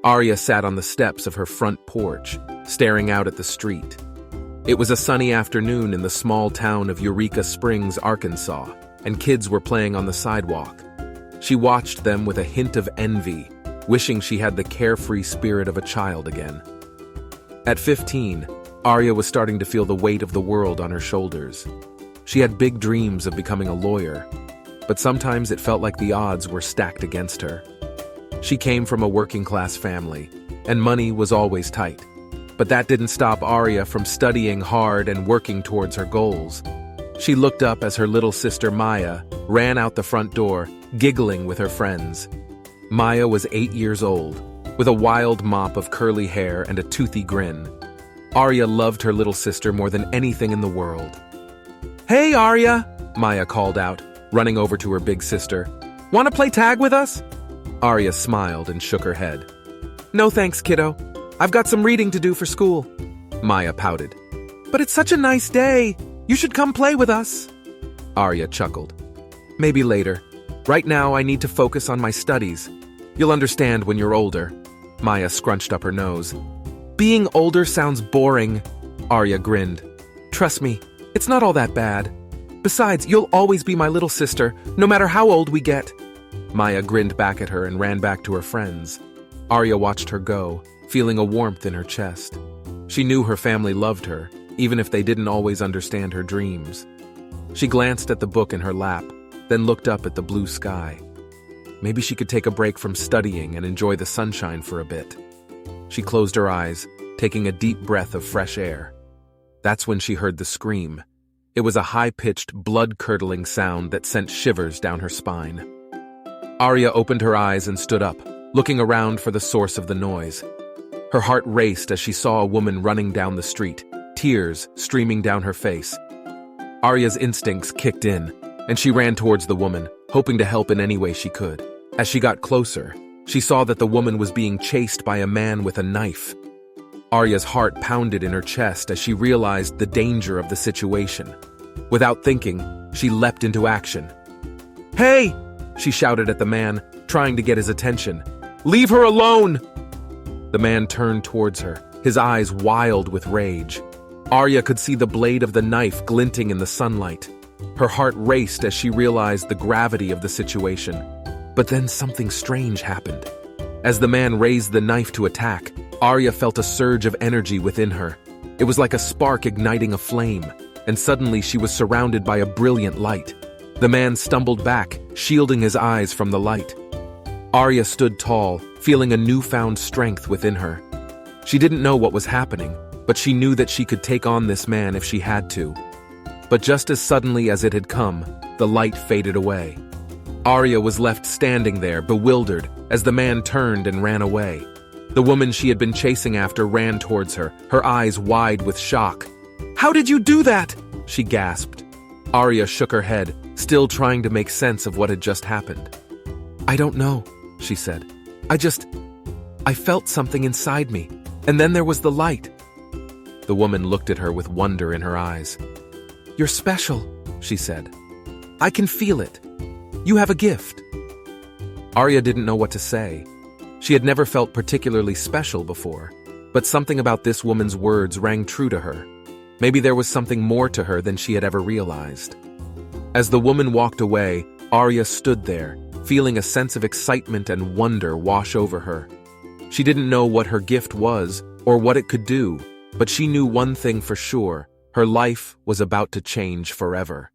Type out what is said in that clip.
Arya sat on the steps of her front porch, staring out at the street. It was a sunny afternoon in the small town of Eureka Springs, Arkansas, and kids were playing on the sidewalk. She watched them with a hint of envy, wishing she had the carefree spirit of a child again. At 15, Arya was starting to feel the weight of the world on her shoulders. She had big dreams of becoming a lawyer, but sometimes it felt like the odds were stacked against her. She came from a working-class family, and money was always tight. But that didn't stop Arya from studying hard and working towards her goals. She looked up as her little sister Maya ran out the front door, giggling with her friends. Maya was 8 years old, with a wild mop of curly hair and a toothy grin. Arya loved her little sister more than anything in the world. "Hey, Arya!" Maya called out, running over to her big sister. "Want to play tag with us?" Arya smiled and shook her head. "No thanks, kiddo. I've got some reading to do for school." Maya pouted. "But it's such a nice day. You should come play with us." Arya chuckled. "Maybe later. Right now I need to focus on my studies. You'll understand when you're older." Maya scrunched up her nose. "Being older sounds boring." Arya grinned. "Trust me, it's not all that bad. Besides, you'll always be my little sister, no matter how old we get." Maya grinned back at her and ran back to her friends. Arya watched her go, feeling a warmth in her chest. She knew her family loved her, even if they didn't always understand her dreams. She glanced at the book in her lap, then looked up at the blue sky. Maybe she could take a break from studying and enjoy the sunshine for a bit. She closed her eyes, taking a deep breath of fresh air. That's when she heard the scream. It was a high-pitched, blood-curdling sound that sent shivers down her spine. Arya opened her eyes and stood up, looking around for the source of the noise. Her heart raced as she saw a woman running down the street, tears streaming down her face. Arya's instincts kicked in, and she ran towards the woman, hoping to help in any way she could. As she got closer, she saw that the woman was being chased by a man with a knife. Arya's heart pounded in her chest as she realized the danger of the situation. Without thinking, she leapt into action. "Hey!" she shouted at the man, trying to get his attention. "Leave her alone!" The man turned towards her, his eyes wild with rage. Arya could see the blade of the knife glinting in the sunlight. Her heart raced as she realized the gravity of the situation. But then something strange happened. As the man raised the knife to attack, Arya felt a surge of energy within her. It was like a spark igniting a flame, and suddenly she was surrounded by a brilliant light. The man stumbled back, shielding his eyes from the light. Arya stood tall, feeling a newfound strength within her. She didn't know what was happening, but she knew that she could take on this man if she had to. But just as suddenly as it had come, the light faded away. Arya was left standing there, bewildered, as the man turned and ran away. The woman she had been chasing after ran towards her, her eyes wide with shock. "How did you do that?" she gasped. Arya shook her head, still trying to make sense of what had just happened. "I don't know," she said. I felt something inside me, and then there was the light." The woman looked at her with wonder in her eyes. "You're special," she said. "I can feel it. You have a gift." Arya didn't know what to say. She had never felt particularly special before, but something about this woman's words rang true to her. Maybe there was something more to her than she had ever realized. As the woman walked away, Arya stood there, feeling a sense of excitement and wonder wash over her. She didn't know what her gift was or what it could do, but she knew one thing for sure: her life was about to change forever.